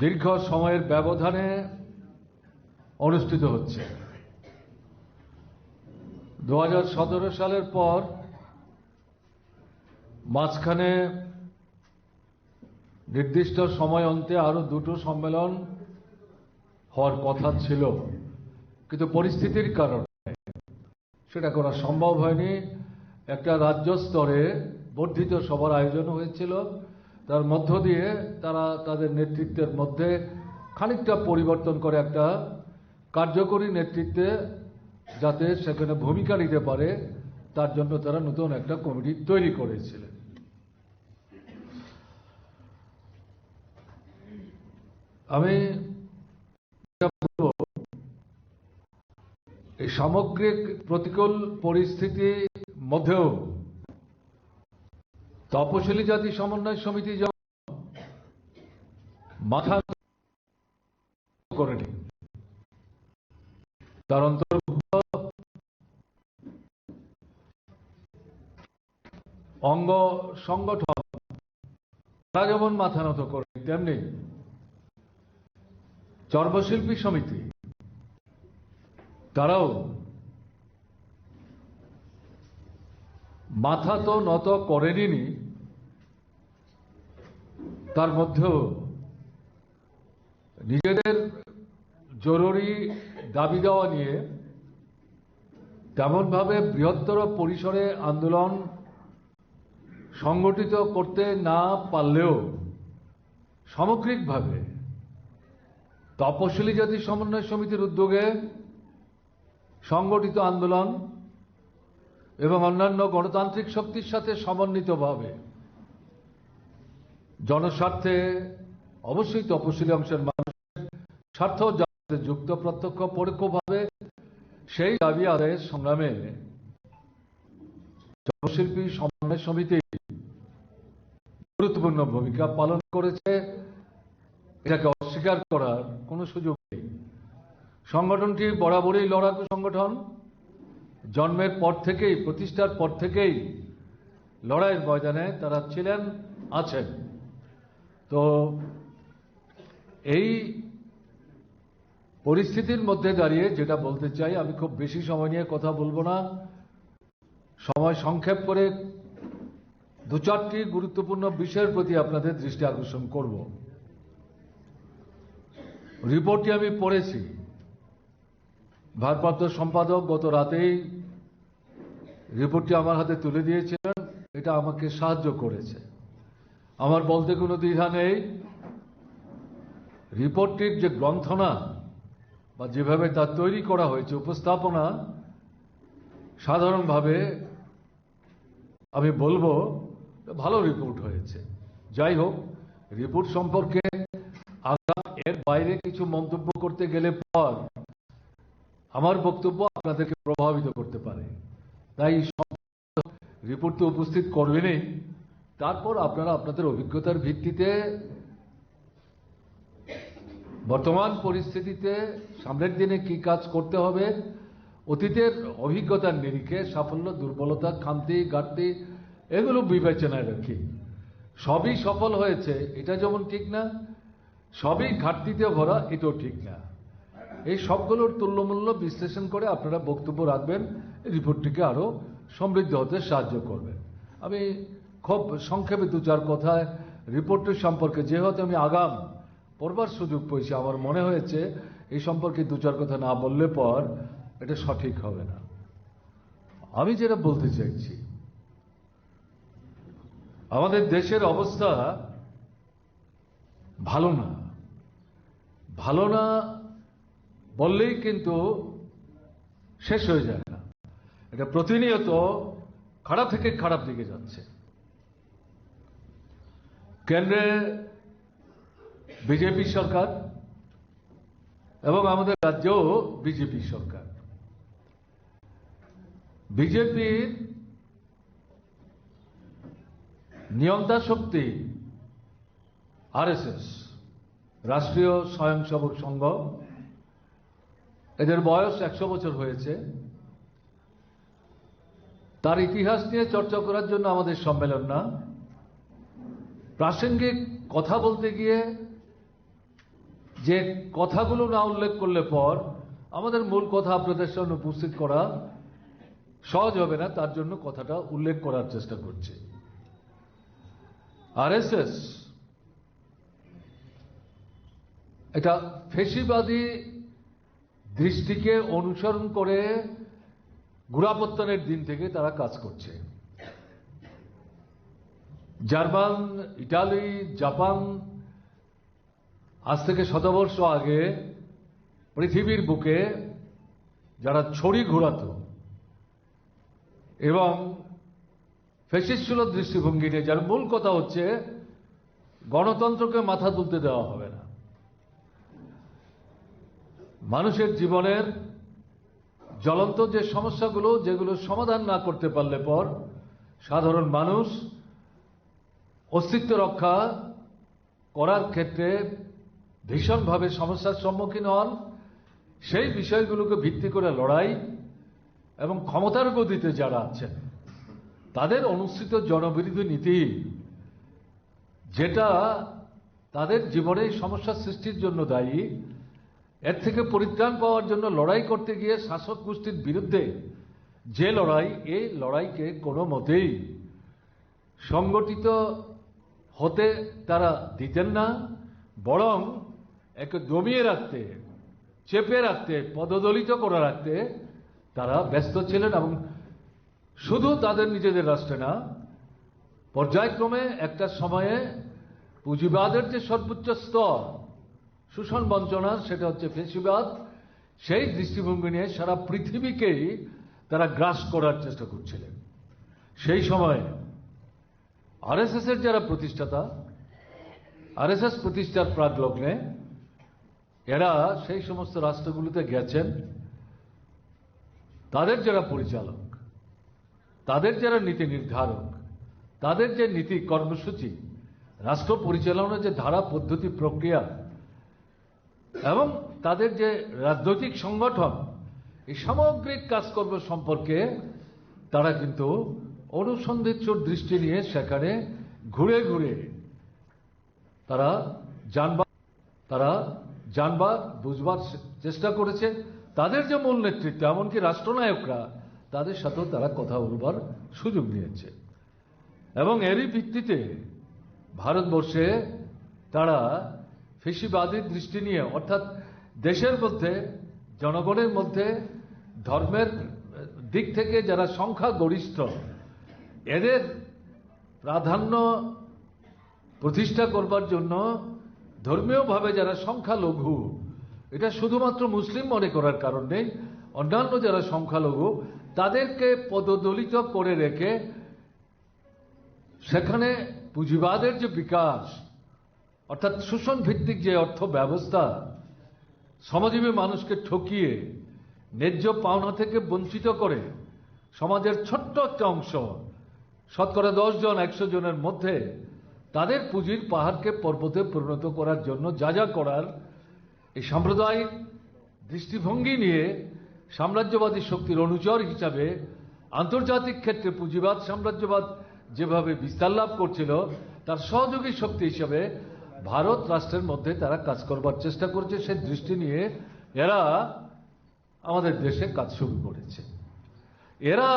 দীর্ঘ সময়ের ব্যবধানে অনুষ্ঠিত হচ্ছে। 2017 সালের পর মাঝখানে নির্দিষ্ট সময় অন্তে আরো দুটো সম্মেলন হওয়ার কথা ছিল, কিন্তু পরিস্থিতির কারণে সেটা করা সম্ভব হয়নি। একটা রাজ্য স্তরে বর্ধিত সভার আয়োজন হয়েছিল, তার মধ্য দিয়ে তারা তাদের নেতৃত্বের মধ্যে খানিকটা পরিবর্তন করে একটা কার্যকরী নেতৃত্বে যাতে সেখানে ভূমিকা নিতে পারে তার জন্য তারা নতুন একটা কমিটি তৈরি করেছিলেন। আমি এই সামগ্রিক প্রতিকূল পরিস্থিতির মধ্যেও তপশিলি জাতি সমন্বয় সমিতি যেমন মাথা করেনি, তার অন্তর্ভুক্ত অঙ্গ সংগঠন তারা যেমন মাথা নত করেনি, তেমনি চর্বশিল্পী সমিতি তারাও মাথা তো নত করেনি, তার মধ্যেও নিজেদের জরুরি দাবি দেওয়া নিয়ে তেমনভাবে বৃহত্তর পরিসরে আন্দোলন সংগঠিত করতে না পারলেও সামগ্রিকভাবে তপশিলি জাতি সমন্বয় সমিতির উদ্যোগে সংগঠিত আন্দোলন এবং অন্যান্য গণতান্ত্রিক শক্তির সাথে সমন্বিতভাবে জনস্বার্থে অবশ্যই তপশিলি অংশের মানুষের স্বার্থ যাতে যুক্ত প্রত্যক্ষ পরোক্ষভাবে সেই দাবি আদায়ের সংগ্রামে চর্বশিল্পী সমন্বয় সমিতি গুরুত্বপূর্ণ ভূমিকা পালন করেছে, এটাকে অস্বীকার করার কোনো সুযোগ নেই। সংগঠনটি বরাবরই লড়াকু সংগঠন, জন্মের পর থেকেই, প্রতিষ্ঠার পর থেকেই লড়াইয়ের ময়দানে তারা ছিলেন, আছেন। তো এই পরিস্থিতির মধ্যে দাঁড়িয়ে যেটা বলতে চাই, আমি খুব বেশি সময় নিয়ে কথা বলবো না, সময় সংক্ষেপ করে দু চারটি গুরুত্বপূর্ণ বিষয়ের প্রতি আপনাদের দৃষ্টি আকর্ষণ করব। রিপোর্টটি আমি পড়েছি, ভারপ্রাপ্ত সম্পাদক গত রাতেই রিপোর্টটি আমার হাতে তুলে দিয়েছিলেন, এটা আমাকে সাহায্য করেছে। আমার বলতে কোনো দ্বিধা নেই, রিপোর্টটির যে গ্রন্থনা বা যেভাবে তা তৈরি করা হয়েছে, উপস্থাপনা, সাধারণভাবে আমি বলবো ভালো রিপোর্ট হয়েছে। যাই হোক, রিপোর্ট সম্পর্কে এর বাইরে কিছু মন্তব্য করতে গেলে পর আমার বক্তব্য আপনাদেরকে প্রভাবিত করতে পারে, তাই রিপোর্ট তো উপস্থিত করবেনই, তারপর আপনারা আপনাদের অভিজ্ঞতার ভিত্তিতে বর্তমান পরিস্থিতিতে সামনের দিনে কি কাজ করতে হবে, অতীতের অভিজ্ঞতার নিরিখে সাফল্য, দুর্বলতা, খামতি, ঘাটতি এগুলো বিবেচনায় রাখি। সবই সফল হয়েছে এটা যেমন ঠিক না, সবই ঘাটতিতে ভরা এটাও ঠিক না। এই সবগুলোর তুল্যমূল্য বিশ্লেষণ করে আপনারা বক্তব্য রাখবেন, রিপোর্টটিকে আরো সমৃদ্ধ হতে সাহায্য করবেন। আমি খুব সংক্ষেপে দু চার কথায় রিপোর্টটি সম্পর্কে, যেহেতু আমি আগাম পড়বার সুযোগ পেয়েছি, আমার মনে হয়েছে এই সম্পর্কে দু চার কথা না বললে পর এটা সঠিক হবে না। আমি যেটা বলতে চাইছি, আমাদের দেশের অবস্থা ভালো না, ভালো না বললেই কিন্তু শেষ হয়ে যায় না, এটা প্রতিনিয়ত খারাপ থেকে খারাপ দিকে যাচ্ছে। কেন্দ্রে বিজেপি সরকার এবং আমাদের রাজ্যেও বিজেপি সরকার। বিজেপির নিয়ন্তা শক্তি আরএসএস, রাষ্ট্রীয় স্বয়ংসেবক সংঘ, এদের বয়স 100 বছর হয়েছে। তার ইতিহাস নিয়ে চর্চা করার জন্য আমাদের সম্মেলন না, প্রাসঙ্গিক কথা বলতে গিয়ে যে কথাগুলো না উল্লেখ করলে পর আমাদের মূল কথা আপনাদের সামনে উপস্থিত করা সহজ হবে না, তার জন্য কথাটা উল্লেখ করার চেষ্টা করছি। আরএসএস এটা ফ্যাসিবাদী দৃষ্টিকে অনুসরণ করে গোড়াপত্তনের দিন থেকে তারা কাজ করছে। জার্মান, ইটালি, জাপান আজ থেকে শতবর্ষ আগে পৃথিবীর বুকে যারা ছড়ি ঘোরাতো এবং ফ্যাসিস্টসুলভ দৃষ্টিভঙ্গি নিয়ে, যার মূল কথা হচ্ছে গণতন্ত্রকে মাথা তুলতে দেওয়া হবে না, মানুষের জীবনের জ্বলন্ত যে সমস্যাগুলো যেগুলো সমাধান না করতে পারলে পর সাধারণ মানুষ অস্তিত্ব রক্ষা করার ক্ষেত্রে ভীষণভাবে সমস্যার সম্মুখীন হন, সেই বিষয়গুলোকে ভিত্তি করে লড়াই এবং ক্ষমতার গদিতে যারা আছেন তাদের অনুসৃত জনবিরোধী নীতি, যেটা তাদের জীবনে সমস্যা সৃষ্টির জন্য দায়ী, এর থেকে পরিত্রাণ পাওয়ার জন্য লড়াই করতে গিয়ে শাসক গোষ্ঠীর বিরুদ্ধে যে লড়াই, এই লড়াইকে কোনো মতেই সংগঠিত হতে তারা দিতেন না, বরং একে দমিয়ে রাখতে, চেপে রাখতে, পদদলিত করে রাখতে তারা ব্যস্ত ছিলেন। এবং শুধু তাদের নিজেদের রাষ্ট্রে না, পর্যায়ক্রমে একটা সময়ে পুঁজিবাদের যে সর্বোচ্চ স্তর শোষণ বঞ্চনার, সেটা হচ্ছে ফ্যাসিবাদ, সেই দৃষ্টিভঙ্গি নিয়ে সারা পৃথিবীকেই তারা গ্রাস করার চেষ্টা করছিলেন। সেই সময়ে আরএসএস এর যারা প্রতিষ্ঠাতা, আরএসএস প্রতিষ্ঠার প্রাগলগ্নে এরা সেই সমস্ত রাষ্ট্রগুলোতে গেছেন, তাদের যারা পরিচালক, তাদের যারা নীতি নির্ধারক, তাদের যে নীতি কর্মসূচি, রাষ্ট্র পরিচালনার যে ধারা পদ্ধতি প্রক্রিয়া এবং তাদের যে রাজনৈতিক সংগঠন, এই সামগ্রিক কাজকর্ম সম্পর্কে তারা কিন্তু অনুসন্ধিৎসুর দৃষ্টি নিয়ে সেখানে ঘুরে ঘুরে তারা জানবার বুঝবার চেষ্টা করেছে। তাদের যে মূল নেতৃত্ব, এমনকি রাষ্ট্রনায়করা, তাদের সাথেও তারা কথা বলবার সুযোগ নিয়েছে এবং এরই ভিত্তিতে ভারতবর্ষে তারা ফ্যাসিবাদী দৃষ্টি নিয়ে, অর্থাৎ দেশের মধ্যে জনগণের মধ্যে ধর্মের দিক থেকে যারা সংখ্যাগরিষ্ঠ, এদের প্রাধান্য প্রতিষ্ঠা করবার জন্য ধর্মীয়ভাবে যারা সংখ্যালঘু, এটা শুধুমাত্র মুসলিম মনে করার কারণ নেই, অন্যান্য যারা সংখ্যালঘু তাদেরকে পদদলিত করে রেখে সেখানে পুঁজিবাদের যে বিকাশ, অর্থাৎ শোষণ ভিত্তিক যে অর্থ ব্যবস্থা, শ্রমজীবী মানুষকে ঠকিয়ে ন্যায্য পাওনা থেকে বঞ্চিত করে সমাজের ছোট্ট একটা অংশ, শতকরা 10 জন 100 জনের মধ্যে তাদের পুঁজির পাহাড়কে পর্বতে পরিণত করার জন্য যা যা করার, এই সাম্প্রদায়িক দৃষ্টিভঙ্গি নিয়ে সাম্রাজ্যবাদী শক্তির অনুচর হিসাবে আন্তর্জাতিক ক্ষেত্রে পুঁজিবাদ সাম্রাজ্যবাদ যেভাবে বিস্তার লাভ করছিল, তার সহযোগী শক্তি হিসাবে ভারত রাষ্ট্রের মধ্যে তারা কাজ করবার চেষ্টা করছে। সেই দৃষ্টি নিয়ে এরা আমাদের দেশে কাজ শুরু করেছে। এরা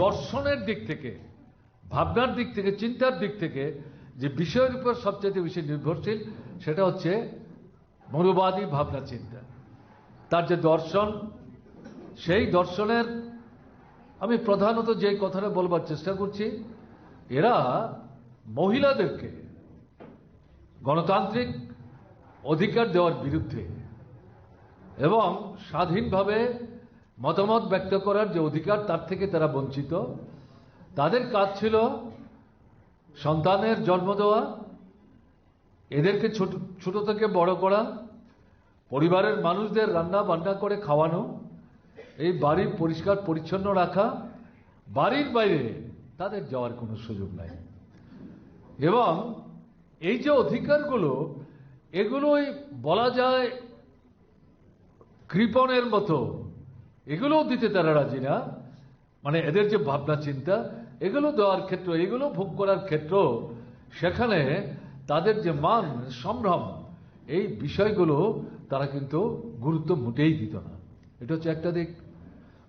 দর্শনের দিক থেকে, ভাবনার দিক থেকে, চিন্তার দিক থেকে যে বিষয়ের উপর সবচেয়ে বেশি নির্ভরশীল, সেটা হচ্ছে মৌলবাদী ভাবনা চিন্তা। তার যে দর্শন, সেই দর্শনের আমি প্রধানত যে কথাটা বলবার চেষ্টা করছি, এরা মহিলাদেরকে গণতান্ত্রিক অধিকার দেওয়ার বিরুদ্ধে এবং স্বাধীনভাবে মতামত ব্যক্ত করার যে অধিকার, তার থেকে তারা বঞ্চিত। তাদের কাজ ছিল সন্তানের জন্ম দেওয়া, এদেরকে ছোট থেকে বড় করা, পরিবারের মানুষদের রান্না বান্না করে খাওয়ানো, এই বাড়ি পরিষ্কার পরিচ্ছন্ন রাখা, বাড়ির বাইরে তাদের যাওয়ার কোনো সুযোগ নাই। এবং এই যে অধিকারগুলো, এগুলোই বলা যায় কৃপণের মতো, এগুলোও দিতে তারা রাজি না। মানে এদের যে ভাবনা চিন্তা, এগুলো দেওয়ার ক্ষেত্র, এগুলো ভোগ করার ক্ষেত্র, সেখানে তাদের যে মান সম্ভ্রম, এই বিষয়গুলো তারা কিন্তু গুরুত্ব মোটেই দিত না। এটা হচ্ছে একটা দিক।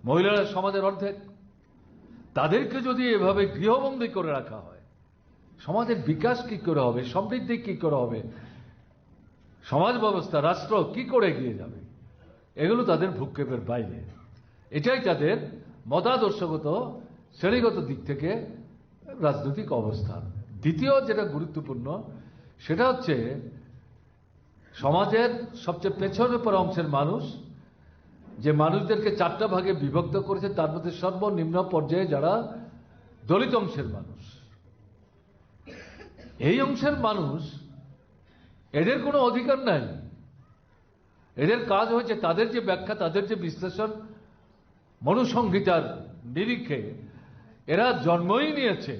মহিলারা সমাজের অর্ধেক, তাদেরকে যদি এভাবে গৃহবন্দী করে রাখা হয়, সমাজের বিকাশ কি করে হবে, সমৃদ্ধি কি করে হবে, সমাজ ব্যবস্থা, রাষ্ট্র কি করে এগিয়ে যাবে, এগুলো তাদের ভ্রুক্ষেপের বাইরে। এটাই তাদের মতাদর্শগত শ্রেণীগত দিক থেকে রাজনৈতিক অবস্থান। দ্বিতীয় যেটা গুরুত্বপূর্ণ সেটা হচ্ছে সমাজের সবচেয়ে পেছনের পর অংশের মানুষ, যে মানুষদেরকে চারটা ভাগে বিভক্ত করেছে, তার মধ্যে সর্বনিম্ন পর্যায়ে যারা দলিত অংশের মানুষ। এই অংশের মানুষ, এদের কোনো অধিকার নাই। এদের কাজ হয়েছে তাদের যে ব্যাখ্যা, তাদের যে বিশ্লেষণ, মনুসংহিতার নিরিখে এরা জন্মই নিয়েছে।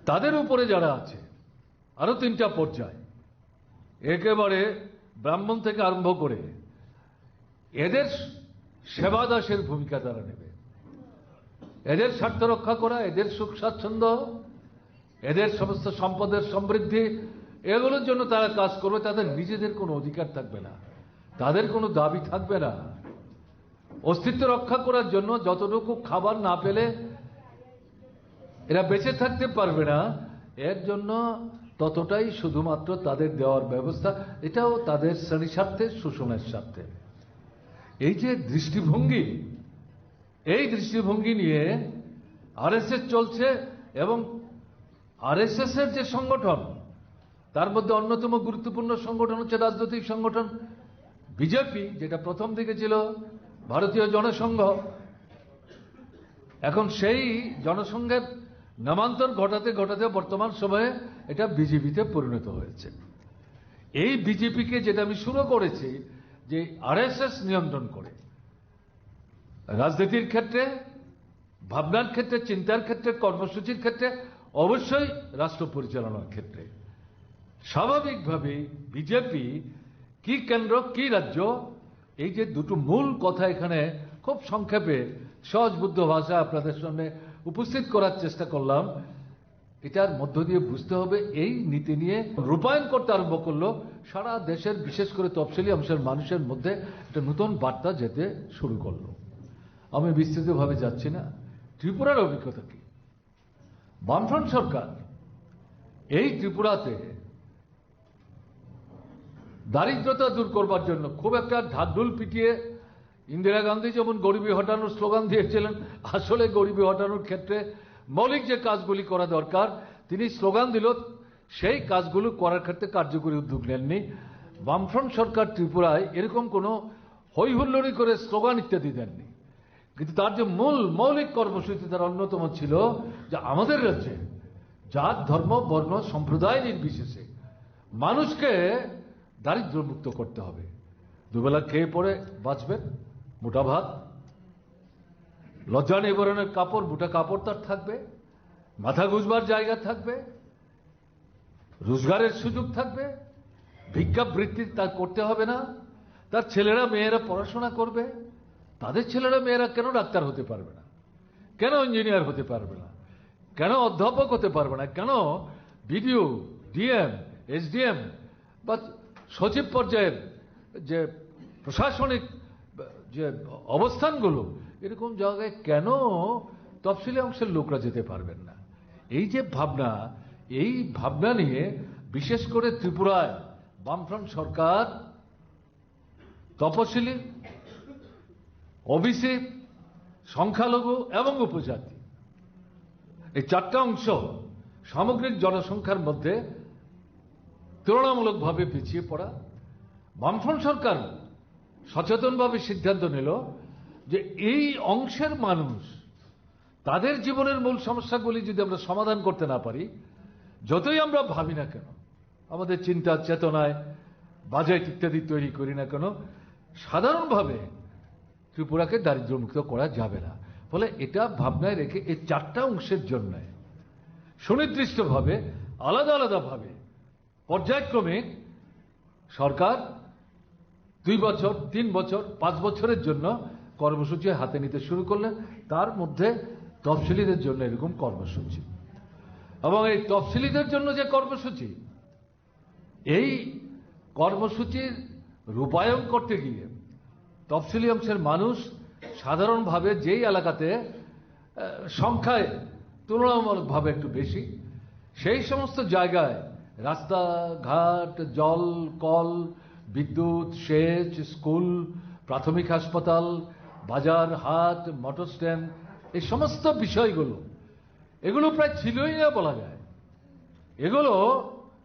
তাদের উপরে যারা আছে আরো তিনটা পর্যায়, একেবারে ব্রাহ্মণ থেকে আরম্ভ করে, এদের সেবা দাসের ভূমিকা তারা নেবে। এদের স্বার্থ রক্ষা করা, এদের সুখ স্বাচ্ছন্দ্য, এদের সমস্ত সম্পদের সমৃদ্ধি, এগুলোর জন্য তারা কাজ করবে। তাদের নিজেদের কোনো অধিকার থাকবে না, তাদের কোনো দাবি থাকবে না। অস্তিত্ব রক্ষা করার জন্য যতটুকু খাবার না পেলে এরা বেঁচে থাকতে পারবে না, এর জন্য ততটাই শুধুমাত্র তাদের দেওয়ার ব্যবস্থা। এটাও তাদের শ্রেণী স্বার্থে, শোষণের স্বার্থে। এই যে দৃষ্টিভঙ্গি, এই দৃষ্টিভঙ্গি নিয়ে আরএসএস চলছে, এবং আরএসএস এর যে সংগঠন, তার মধ্যে অন্যতম গুরুত্বপূর্ণ সংগঠন হচ্ছে রাজনৈতিক সংগঠন বিজেপি, যেটা প্রথম দিকে ছিল ভারতীয় জনসংঘ। এখন সেই জনসংঘের নামান্তর ঘটাতে ঘটাতে বর্তমান সময়ে এটা বিজেপিতে পরিণত হয়েছে। এই বিজেপিকে, যেটা আমি শুরু করেছি, যে আরএসএস নিয়ন্ত্রণ করে রাজনীতির ক্ষেত্রে, ভাবনার ক্ষেত্রে, চিন্তার ক্ষেত্রে, কর্মসূচির ক্ষেত্রে, অবশ্যই রাষ্ট্র পরিচালনার ক্ষেত্রে। স্বাভাবিকভাবেই বিজেপি কি কেন্দ্র কি রাজ্য, এই যে দুটো মূল কথা এখানে খুব সংক্ষেপে সহজবুদ্ধ ভাষায় আপনাদের সামনে উপস্থিত করার চেষ্টা করলাম। এটার মধ্য দিয়ে বুঝতে হবে, এই নীতি নিয়ে রূপায়ণ করতে আরম্ভ করলো সারা দেশের, বিশেষ করে তফসিলি অংশের মানুষের মধ্যে একটা নতুন বার্তা যেতে শুরু করলো। আমি বিস্তৃতভাবে যাচ্ছি না। ত্রিপুরার অভিজ্ঞতা কি? বামফ্রন্ট সরকার এই ত্রিপুরাতে দারিদ্রতা দূর করবার জন্য খুব একটা ঢাকঢোল পিটিয়ে, ইন্দিরা গান্ধী যেমন গরিবী হটানোর স্লোগান দিয়েছিলেন, আসলে গরিবী হটানোর ক্ষেত্রে মৌলিক যে কাজগুলি করা দরকার তিনি স্লোগান দিল, সেই কাজগুলো করার ক্ষেত্রে কার্যকরী উদ্যোগ নেননি। বামফ্রন্ট সরকার ত্রিপুরায় এরকম কোনো হই হুল্লোড়ি করে স্লোগান ইত্যাদি দেননি, কিন্তু তার যে মূল মৌলিক কর্মসূচি, তার অন্যতম ছিল যে আমাদের রাজ্যে জাত, ধর্ম, বর্ণ, সম্প্রদায় নির্বিশেষে মানুষকে দারিদ্র্যমুক্ত করতে হবে। দুবেলা খেয়ে পড়ে বাঁচবেন, মোটা ভাত, লজ্জা নিবারণের কাপড়, মোটা কাপড় তার থাকবে, মাথা গুঁজবার জায়গা থাকবে, রোজগারের সুযোগ থাকবে, ভিক্ষাবৃত্তি তার করতে হবে না, তার ছেলেরা মেয়েরা পড়াশোনা করবে। তাদের ছেলেরা মেয়েরা কেন ডাক্তার হতে পারবে না, কেন ইঞ্জিনিয়ার হতে পারবে না, কেন অধ্যাপক হতে পারবে না, কেন বিডিও, ডিএম, এসডিএম বা সচিব পর্যায়ের যে প্রশাসনিক যে অবস্থানগুলো, এরকম জায়গায় কেন তফসিলি অংশের লোকরা যেতে পারবেন না? এই যে ভাবনা, এই ভাবনা নিয়ে বিশেষ করে ত্রিপুরায় বামফ্রন্ট সরকার তপশিলি, ওবিসি, সংখ্যালঘু এবং উপজাতি, এই চারটা অংশ সামগ্রিক জনসংখ্যার মধ্যে তুলনামূলকভাবে পিছিয়ে পড়া। বামফ্রন্ট সরকার সচেতনভাবে সিদ্ধান্ত নিল যে এই অংশের মানুষ, তাদের জীবনের মূল সমস্যাগুলি যদি আমরা সমাধান করতে না পারি, যতই আমরা ভাবি না কেন, আমাদের চিন্তা চেতনায় বাজেট ইত্যাদি তৈরি করি না কেন, সাধারণভাবে ত্রিপুরাকে দারিদ্র্যমুক্ত করা যাবে না। ফলে এটা ভাবনায় রেখে এই চারটা অংশের জন্য সুনির্দিষ্টভাবে, আলাদা আলাদাভাবে, পর্যায়ক্রমিক সরকার 2 বছর, 3 বছর, 5 বছরের জন্য কর্মসূচি হাতে নিতে শুরু করলেন। তার মধ্যে তফসিলিদের জন্য এরকম কর্মসূচি, এবং এই তফসিলিদের জন্য যে কর্মসূচি, এই কর্মসূচির রূপায়ণ করতে গিয়ে তফসিলি অংশের মানুষ সাধারণভাবে যেই এলাকাতে সংখ্যায় তুলনামূলকভাবে একটু বেশি, সেই সমস্ত জায়গায় রাস্তাঘাট, জল, কল, বিদ্যুৎ, সেচ, স্কুল, প্রাথমিক হাসপাতাল, বাজার, হাট, মোটর স্ট্যান্ড, এই সমস্ত বিষয়গুলো এগুলো প্রায় ছিলই না বলা যায়। এগুলো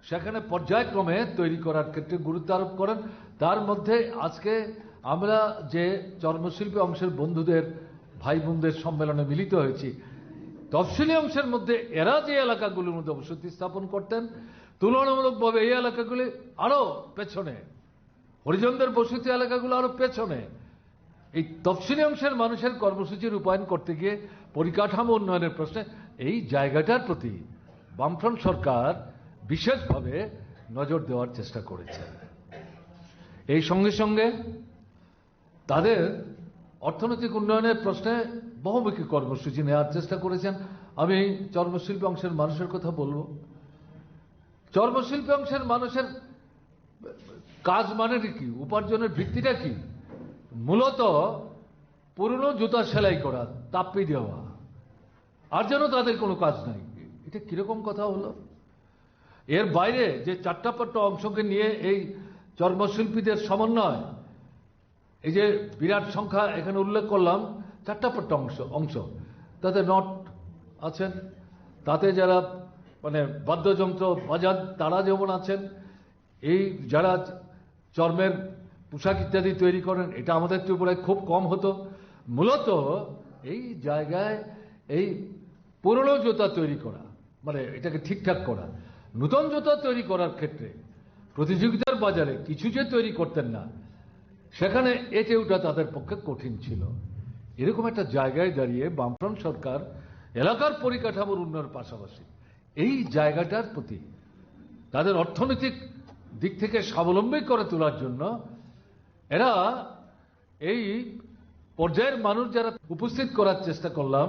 সেখানে পর্যায়ক্রমে তৈরি করার ক্ষেত্রে গুরুত্ব আরোপ করেন। তার মধ্যে আজকে আমরা যে চর্মশিল্পী অংশের বন্ধুদের, ভাই বোনদের সম্মেলনে মিলিত হয়েছি, তফসিলি অংশের মধ্যে এরা যে এলাকাগুলোর মধ্যে বসতি স্থাপন করতেন, তুলনামূলকভাবে এই এলাকাগুলি আরো পেছনে, হরিজনদের বসতি এলাকাগুলো আরো পেছনে। এই তফসিলি অংশের মানুষের কর্মসূচি রূপায়ণ করতে গিয়ে পরিকাঠামো উন্নয়নের প্রশ্নে এই জায়গাটার প্রতি বামফ্রন্ট সরকার বিশেষভাবে নজর দেওয়ার চেষ্টা করেছে। এই সঙ্গে সঙ্গে তাদের অর্থনৈতিক উন্নয়নের প্রশ্নে বহুমুখী কর্মসূচি নেওয়ার চেষ্টা করেছেন। আমি চর্মশিল্পী অংশের মানুষের কথা বলবো। চর্মশিল্পী অংশের মানুষের কাজ মানে কি, উপার্জনের ভিত্তিটা কি? মূলত পুরনো জুতা সেলাই করা, তাপ্পি দেওয়া, আর যেন তাদের কোনো কাজ নাই। এটা কিরকম কথা হলো? এর বাইরে যে চারটাপাট্টা অংশকে নিয়ে এই চর্মশিল্পীদের সমন্বয়, এই যে বিরাট সংখ্যা এখানে উল্লেখ করলাম, চারটাপাট্টা অংশ, তাতে নট আছেন, তাতে যারা মানে বাদ্যযন্ত্র বাজার তারা যেমন আছেন, এই যারা চর্মের পোশাক ইত্যাদি তৈরি করেন, এটা আমাদের ত্রিপুরায় খুব কম হতো। মূলত এই জায়গায় এই পুরনো জুতা তৈরি করা, মানে এটাকে ঠিকঠাক করা, নতুন জুতা তৈরি করার ক্ষেত্রে প্রতিযোগিতার বাজারে কিছু যে তৈরি করতেন না, সেখানে এটে ওঠা তাদের পক্ষে কঠিন ছিল। এরকম একটা জায়গায় দাঁড়িয়ে বামফ্রন্ট সরকার এলাকার পরিকাঠামোর উন্নয়নের পাশাপাশি এই জায়গাটার প্রতি তাদের অর্থনৈতিক দিক থেকে স্বাবলম্বী করে তোলার জন্য এরা এই পর্যায়ের মানুষ যারা উপস্থিত করার চেষ্টা করলাম,